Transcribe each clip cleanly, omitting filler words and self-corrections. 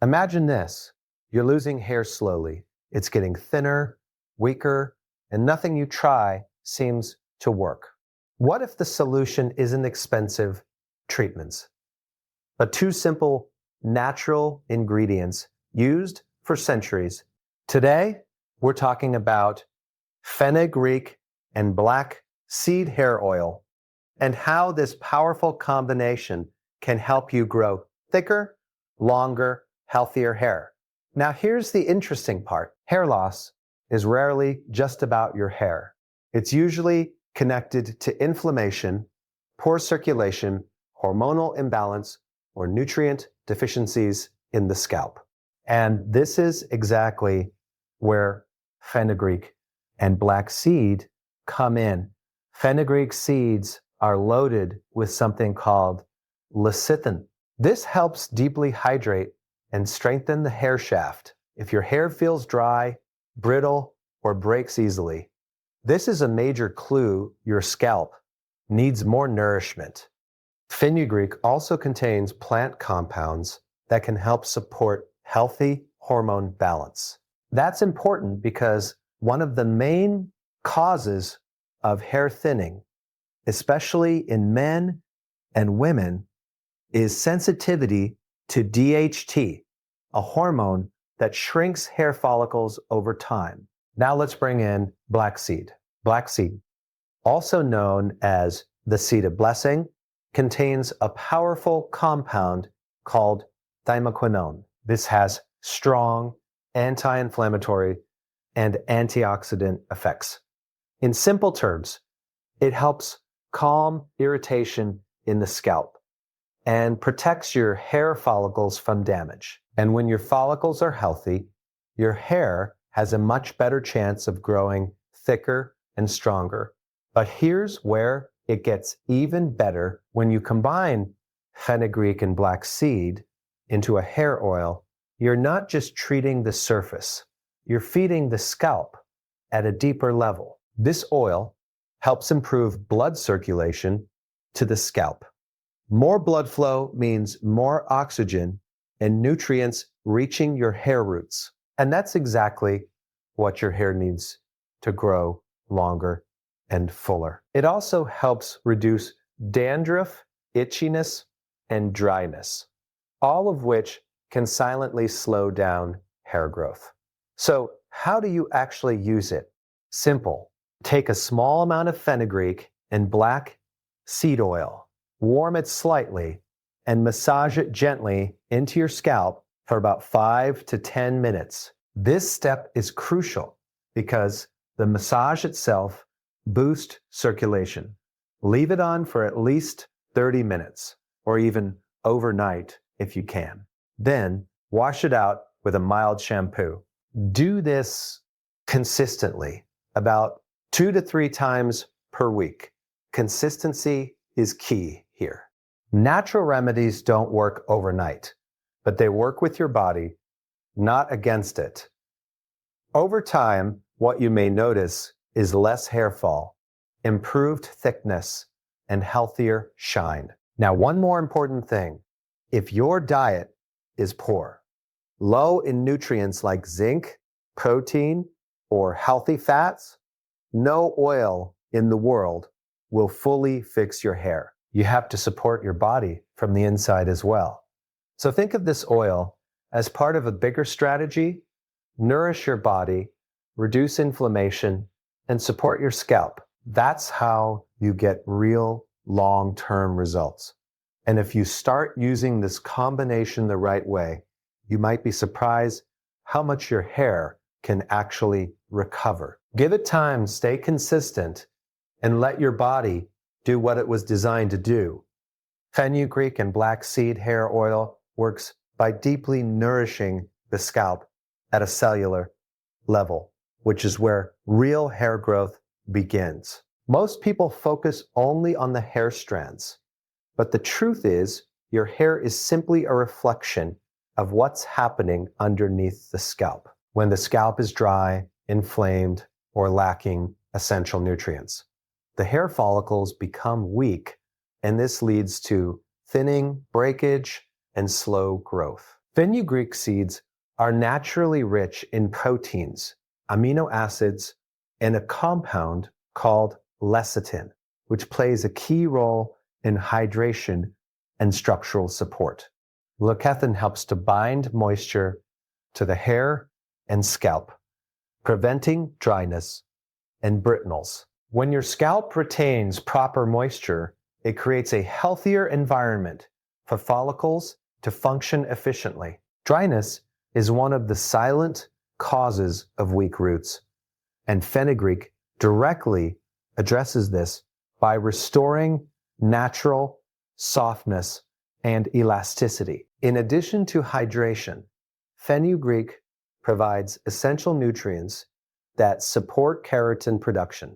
Imagine this. You're losing hair slowly. It's getting thinner, weaker, and nothing you try seems to work. What if the solution isn't expensive treatments, but two simple, natural ingredients used for centuries? Today, we're talking about fenugreek and black seed hair oil and how this powerful combination can help you grow thicker, longer, healthier hair. Now, here's the interesting part. Hair loss is rarely just about your hair. It's usually connected to inflammation, poor circulation, hormonal imbalance, or nutrient deficiencies in the scalp. And this is exactly where fenugreek and black seed come in. Fenugreek seeds are loaded with something called lecithin. This helps deeply hydrate and strengthen the hair shaft. If your hair feels dry, brittle, or breaks easily, this is a major clue your scalp needs more nourishment. Fenugreek also contains plant compounds that can help support healthy hormone balance. That's important because one of the main causes of hair thinning, especially in men and women, is sensitivity to DHT, a hormone that shrinks hair follicles over time. Now let's bring in black seed. Black seed, also known as the seed of blessing, contains a powerful compound called thymoquinone. This has strong anti-inflammatory and antioxidant effects. In simple terms, it helps calm irritation in the scalp and protects your hair follicles from damage. And when your follicles are healthy, your hair has a much better chance of growing thicker and stronger. But here's where it gets even better. When you combine fenugreek and black seed into a hair oil, you're not just treating the surface, you're feeding the scalp at a deeper level. This oil helps improve blood circulation to the scalp. More blood flow means more oxygen and nutrients reaching your hair roots. And that's exactly what your hair needs to grow longer and fuller. It also helps reduce dandruff, itchiness, and dryness, all of which can silently slow down hair growth. So how do you actually use it? Simple. Take a small amount of fenugreek and black seed oil, warm it slightly, and massage it gently into your scalp for about 5 to 10 minutes. This step is crucial because the massage itself boosts circulation. Leave it on for at least 30 minutes or even overnight if you can. Then wash it out with a mild shampoo. Do this consistently, about 2 to 3 times per week. Consistency is key here. Natural remedies don't work overnight, but they work with your body, not against it. Over time, what you may notice is less hair fall, improved thickness, and healthier shine. Now, one more important thing. If your diet is poor, low in nutrients like zinc, protein, or healthy fats, no oil in the world will fully fix your hair. You have to support your body from the inside as well. So think of this oil as part of a bigger strategy. Nourish your body, reduce inflammation, and support your scalp. That's how you get real long-term results. And if you start using this combination the right way, you might be surprised how much your hair can actually recover. Give it time, stay consistent, and let your body do what it was designed to do. Fenugreek and black seed hair oil works by deeply nourishing the scalp at a cellular level, which is where real hair growth begins. Most people focus only on the hair strands, but the truth is your hair is simply a reflection of what's happening underneath the scalp when the scalp is dry, inflamed, or lacking essential nutrients. The hair follicles become weak, and this leads to thinning, breakage, and slow growth. Fenugreek seeds are naturally rich in proteins, amino acids, and a compound called lecithin, which plays a key role in hydration and structural support. Lecithin helps to bind moisture to the hair and scalp, preventing dryness and brittles. When your scalp retains proper moisture, it creates a healthier environment for follicles to function efficiently. Dryness is one of the silent causes of weak roots, and fenugreek directly addresses this by restoring natural softness and elasticity. In addition to hydration, fenugreek provides essential nutrients that support keratin production.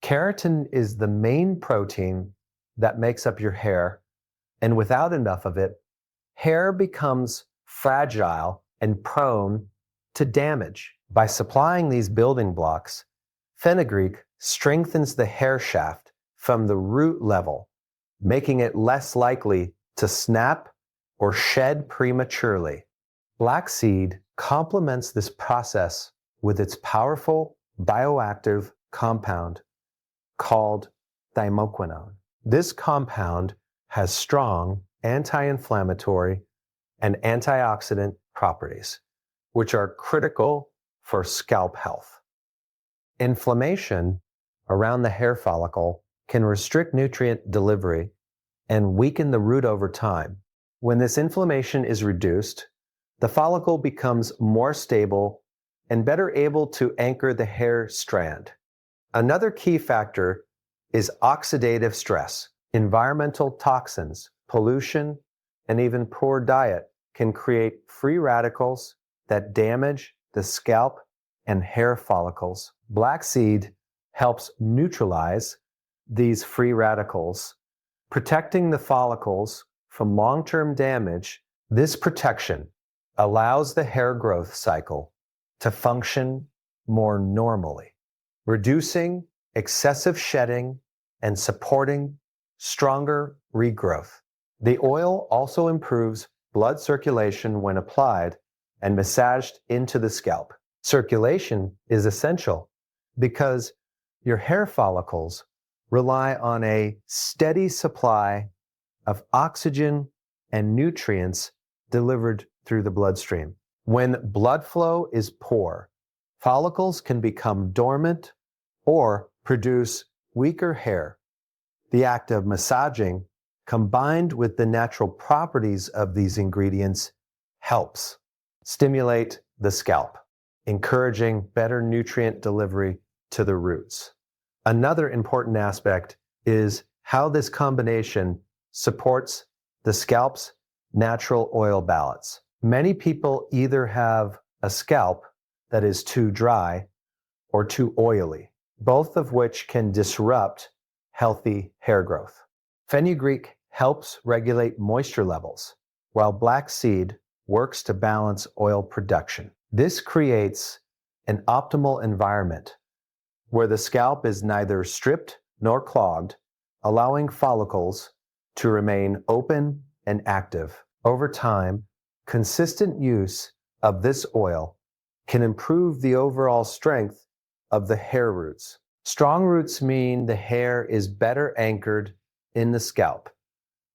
Keratin is the main protein that makes up your hair, and without enough of it, hair becomes fragile and prone to damage. By supplying these building blocks, fenugreek strengthens the hair shaft from the root level, making it less likely to snap or shed prematurely. Blackseed complements this process with its powerful bioactive compound called thymoquinone. This compound has strong anti-inflammatory and antioxidant properties, which are critical for scalp health. Inflammation around the hair follicle can restrict nutrient delivery and weaken the root over time. When this inflammation is reduced, the follicle becomes more stable and better able to anchor the hair strand. Another key factor is oxidative stress. Environmental toxins, pollution, and even poor diet can create free radicals that damage the scalp and hair follicles. Blackseed helps neutralize these free radicals, protecting the follicles from long-term damage. This protection allows the hair growth cycle to function more normally, reducing excessive shedding and supporting stronger regrowth. The oil also improves blood circulation when applied and massaged into the scalp. Circulation is essential because your hair follicles rely on a steady supply of oxygen and nutrients delivered through the bloodstream. When blood flow is poor, follicles can become dormant or produce weaker hair. The act of massaging, combined with the natural properties of these ingredients, helps stimulate the scalp, encouraging better nutrient delivery to the roots. Another important aspect is how this combination supports the scalp's natural oil balance. Many people either have a scalp that is too dry or too oily, both of which can disrupt healthy hair growth. Fenugreek helps regulate moisture levels, while blackseed works to balance oil production. This creates an optimal environment where the scalp is neither stripped nor clogged, allowing follicles to remain open and active. Over time, consistent use of this oil can improve the overall strength of the hair roots. Strong roots mean the hair is better anchored in the scalp,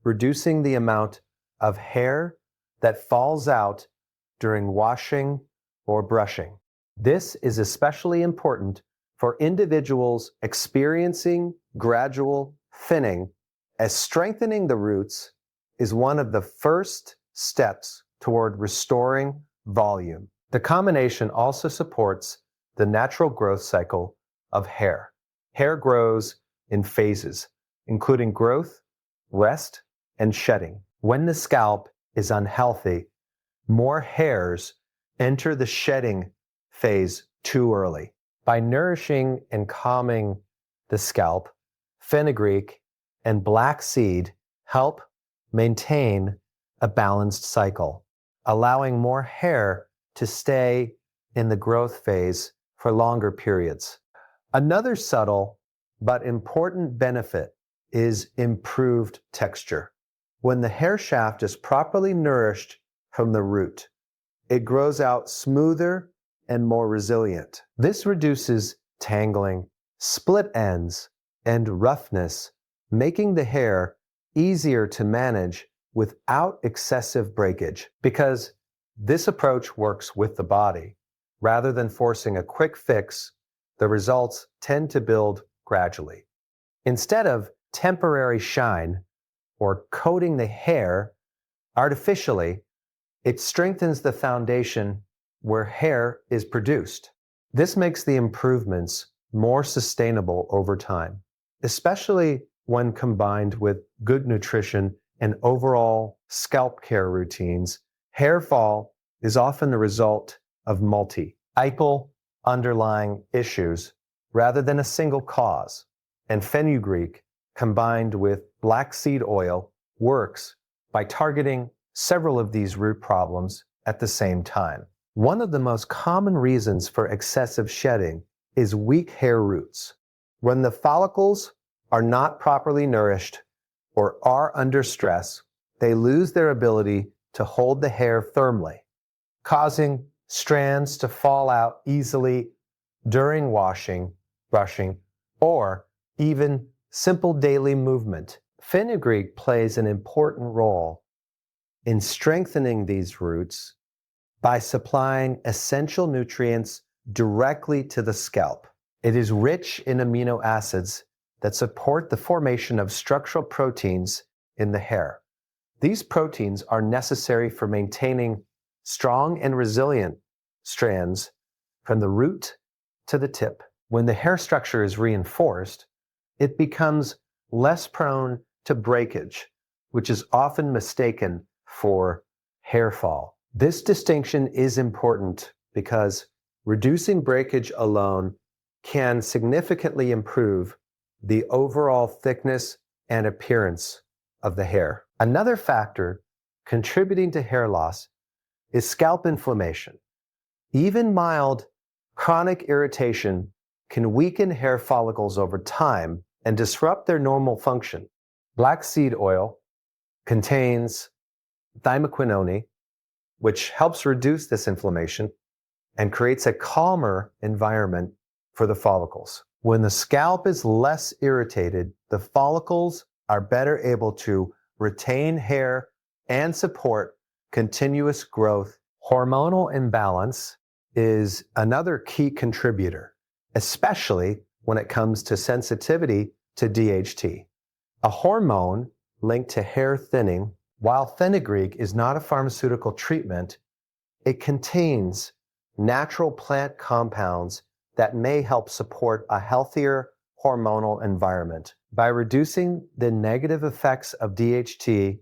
reducing the amount of hair that falls out during washing or brushing. This is especially important for individuals experiencing gradual thinning, as strengthening the roots is one of the first steps toward restoring volume. The combination also supports the natural growth cycle of hair. Hair grows in phases, including growth, rest, and shedding. When the scalp is unhealthy, more hairs enter the shedding phase too early. By nourishing and calming the scalp, fenugreek and blackseed help maintain a balanced cycle, allowing more hair to stay in the growth phase for longer periods. Another subtle but important benefit is improved texture. When the hair shaft is properly nourished from the root. It grows out smoother and more resilient. This reduces tangling, split ends, and roughness, making the hair easier to manage without excessive breakage, because this approach works with the body. Rather than forcing a quick fix, the results tend to build gradually. Instead of temporary shine or coating the hair artificially, it strengthens the foundation where hair is produced. This makes the improvements more sustainable over time, especially when combined with good nutrition and overall scalp care routines. Hair fall is often the result of multiple underlying issues rather than a single cause, and fenugreek combined with black seed oil works by targeting several of these root problems at the same time. One of the most common reasons for excessive shedding is weak hair roots. When the follicles are not properly nourished or are under stress, they lose their ability to hold the hair firmly, causing strands to fall out easily during washing, brushing, or even simple daily movement. Fenugreek plays an important role in strengthening these roots by supplying essential nutrients directly to the scalp. It is rich in amino acids that support the formation of structural proteins in the hair. These proteins are necessary for maintaining strong and resilient strands from the root to the tip. When the hair structure is reinforced, it becomes less prone to breakage, which is often mistaken for hair fall. This distinction is important because reducing breakage alone can significantly improve the overall thickness and appearance of the hair. Another factor contributing to hair loss is scalp inflammation. Even mild chronic irritation can weaken hair follicles over time and disrupt their normal function. Black seed oil contains thymoquinone, which helps reduce this inflammation and creates a calmer environment for the follicles. When the scalp is less irritated, the follicles are better able to retain hair and support continuous growth. Hormonal imbalance is another key contributor, especially when it comes to sensitivity to DHT, a hormone linked to hair thinning. While fenugreek is not a pharmaceutical treatment, it contains natural plant compounds that may help support a healthier hormonal environment. By reducing the negative effects of DHT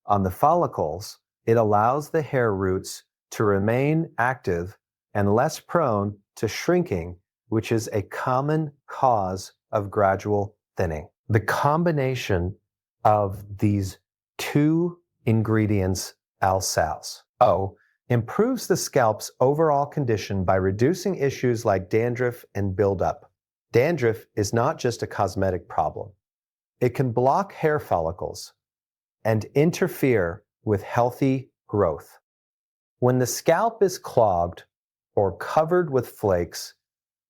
on the follicles, it allows the hair roots to remain active and less prone to shrinking, which is a common cause of gradual thinning. The combination of these two ingredients, alsals, improves the scalp's overall condition by reducing issues like dandruff and buildup. Dandruff is not just a cosmetic problem. It can block hair follicles and interfere with healthy growth. When the scalp is clogged or covered with flakes,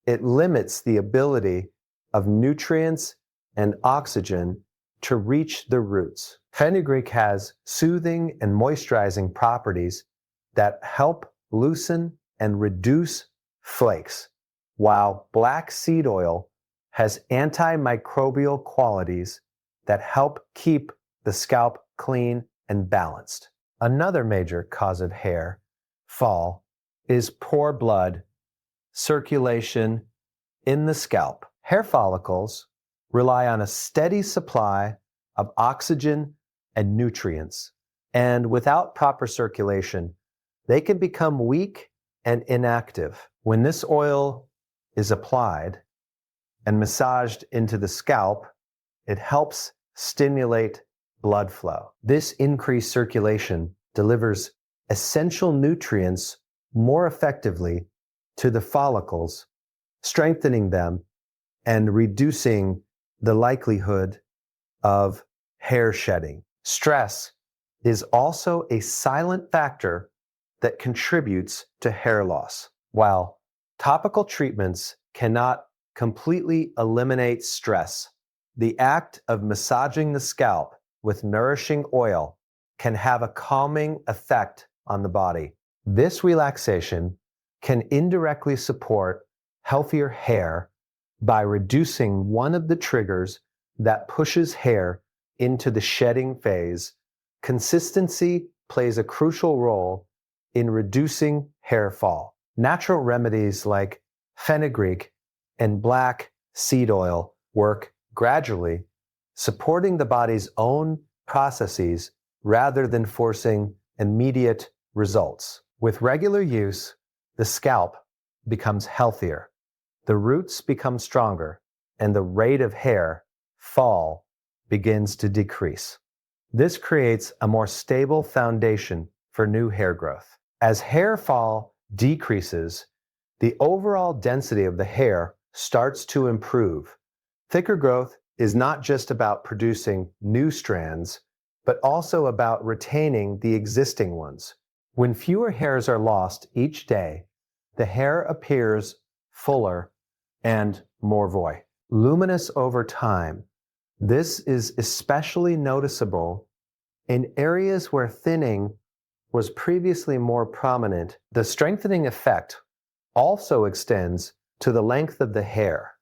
it limits the ability of nutrients and oxygen to reach the roots. Fenugreek has soothing and moisturizing properties that help loosen and reduce flakes, while black seed oil has antimicrobial qualities that help keep the scalp clean and balanced. Another major cause of hair fall is poor blood circulation in the scalp. Hair follicles rely on a steady supply of oxygen and nutrients, and without proper circulation, they can become weak and inactive. When this oil is applied and massaged into the scalp, it helps stimulate blood flow. This increased circulation delivers essential nutrients more effectively to the follicles, strengthening them and reducing the likelihood of hair shedding. Stress is also a silent factor that contributes to hair loss. While topical treatments cannot completely eliminate stress, the act of massaging the scalp with nourishing oil can have a calming effect on the body. This relaxation can indirectly support healthier hair by reducing one of the triggers that pushes hair into the shedding phase. Consistency plays a crucial role in reducing hair fall. Natural remedies like fenugreek and black seed oil work gradually, supporting the body's own processes rather than forcing immediate results. With regular use, the scalp becomes healthier, the roots become stronger, and the rate of hair fall begins to decrease. This creates a more stable foundation for new hair growth. As hair fall decreases, the overall density of the hair starts to improve. Thicker growth is not just about producing new strands, but also about retaining the existing ones. When fewer hairs are lost each day, the hair appears fuller and more luminous over time. This is especially noticeable in areas where thinning was previously more prominent. The strengthening effect also extends to the length of the hair.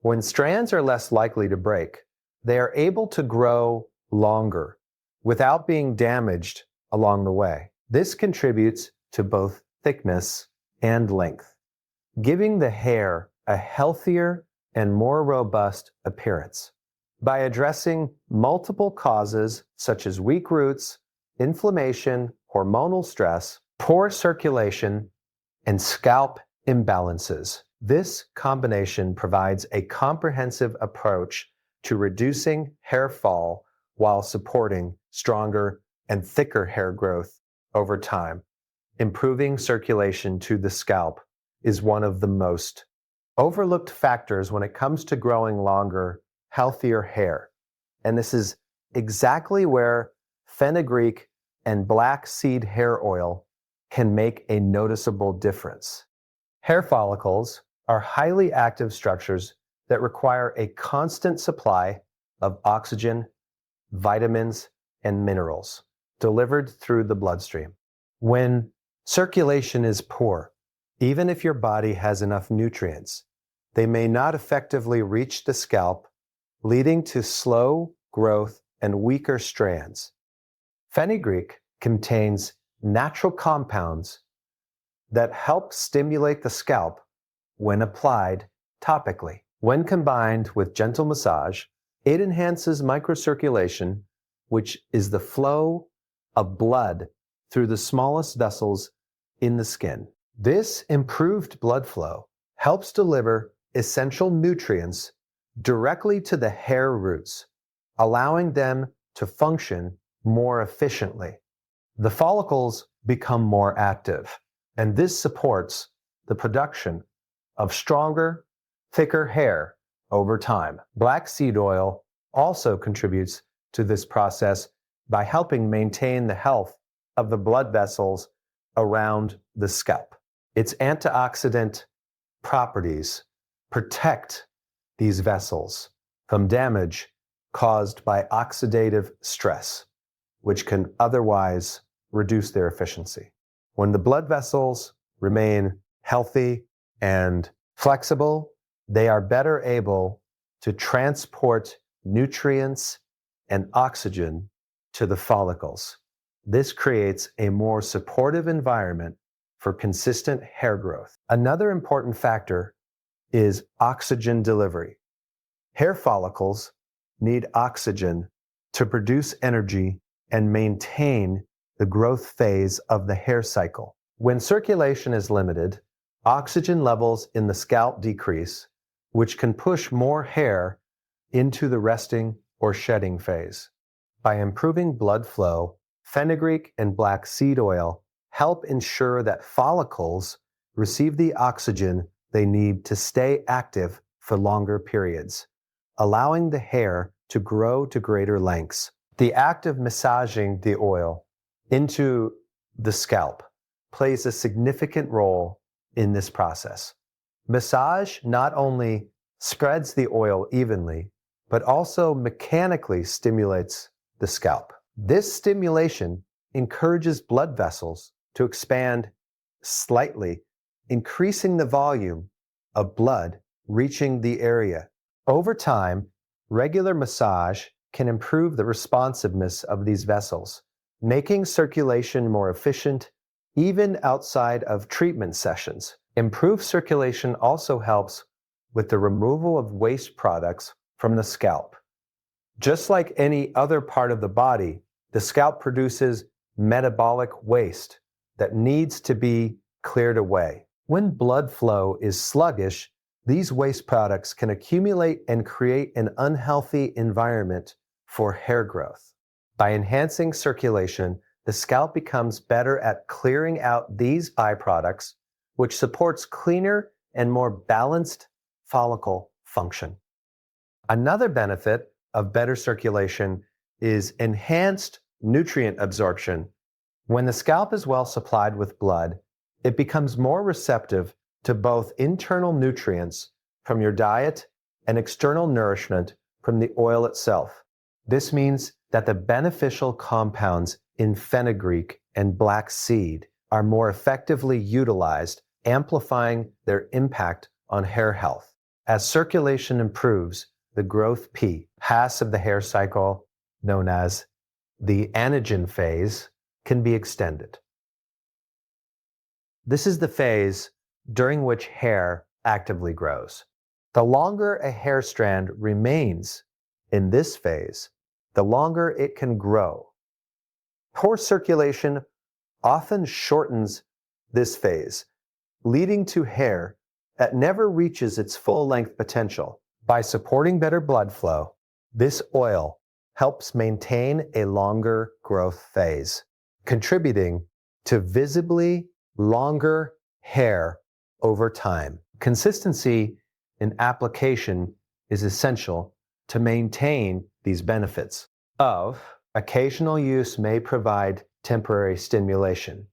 When strands are less likely to break, they are able to grow longer without being damaged along the way. This contributes to both thickness and length, giving the hair a healthier and more robust appearance. By addressing multiple causes such as weak roots, inflammation, hormonal stress, poor circulation, and scalp imbalances, this combination provides a comprehensive approach to reducing hair fall while supporting stronger and thicker hair growth over time. Improving circulation to the scalp is one of the most overlooked factors when it comes to growing longer, healthier hair. And this is exactly where fenugreek and black seed hair oil can make a noticeable difference. Hair follicles are highly active structures that require a constant supply of oxygen, vitamins, and minerals delivered through the bloodstream. When circulation is poor, even if your body has enough nutrients, they may not effectively reach the scalp, leading to slow growth and weaker strands. Fenugreek contains natural compounds that help stimulate the scalp when applied topically. When combined with gentle massage, it enhances microcirculation, which is the flow of blood through the smallest vessels in the skin. This improved blood flow helps deliver essential nutrients directly to the hair roots, allowing them to function more efficiently. The follicles become more active, and this supports the production of stronger, thicker hair over time. Black seed oil also contributes to this process by helping maintain the health of the blood vessels around the scalp. Its antioxidant properties protect these vessels from damage caused by oxidative stress, which can otherwise reduce their efficiency. When the blood vessels remain healthy and flexible, they are better able to transport nutrients and oxygen to the follicles. This creates a more supportive environment for consistent hair growth. Another important factor is oxygen delivery. Hair follicles need oxygen to produce energy and maintain the growth phase of the hair cycle. When circulation is limited, oxygen levels in the scalp decrease, which can push more hair into the resting or shedding phase. By improving blood flow, fenugreek and black seed oil help ensure that follicles receive the oxygen they need to stay active for longer periods, allowing the hair to grow to greater lengths. The act of massaging the oil into the scalp plays a significant role in this process. Massage not only spreads the oil evenly, but also mechanically stimulates the scalp. This stimulation encourages blood vessels to expand slightly, increasing the volume of blood reaching the area. Over time, regular massage can improve the responsiveness of these vessels, making circulation more efficient even outside of treatment sessions. Improved circulation also helps with the removal of waste products from the scalp. Just like any other part of the body, the scalp produces metabolic waste that needs to be cleared away. When blood flow is sluggish, these waste products can accumulate and create an unhealthy environment for hair growth. By enhancing circulation, the scalp becomes better at clearing out these byproducts, which supports cleaner and more balanced follicle function. Another benefit of better circulation is enhanced nutrient absorption. When the scalp is well supplied with blood, it becomes more receptive to both internal nutrients from your diet and external nourishment from the oil itself. This means that the beneficial compounds in fenugreek and black seed are more effectively utilized, amplifying their impact on hair health. As circulation improves, the growth pass of the hair cycle, known as the anagen phase, can be extended. This is the phase during which hair actively grows. The longer a hair strand remains in this phase, the longer it can grow. Poor circulation often shortens this phase, leading to hair that never reaches its full-length potential. By supporting better blood flow, this oil helps maintain a longer growth phase, contributing to visibly longer hair over time. Consistency in application is essential to maintain these benefits. Occasional use may provide temporary stimulation,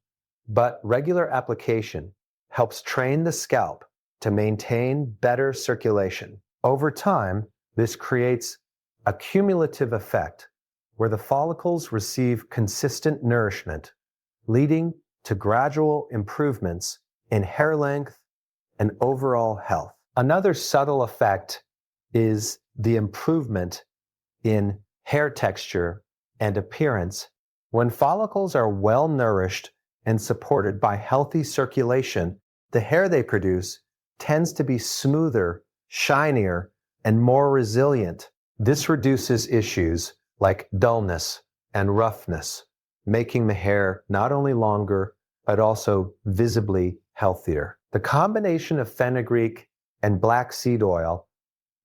but regular application helps train the scalp to maintain better circulation. Over time, this creates a cumulative effect where the follicles receive consistent nourishment, leading to gradual improvements in hair length and overall health. Another subtle effect is the improvement in hair texture and appearance. When follicles are well nourished and supported by healthy circulation, the hair they produce tends to be smoother, shinier, and more resilient. This reduces issues like dullness and roughness, making the hair not only longer, but also visibly healthier. The combination of fenugreek and black seed oil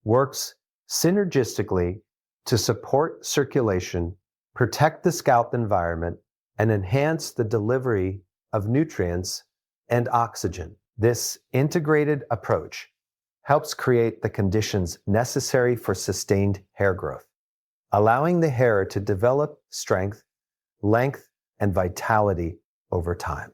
works synergistically to support circulation, protect the scalp environment, and enhance the delivery of nutrients and oxygen. This integrated approach helps create the conditions necessary for sustained hair growth, allowing the hair to develop strength, length, and vitality over time.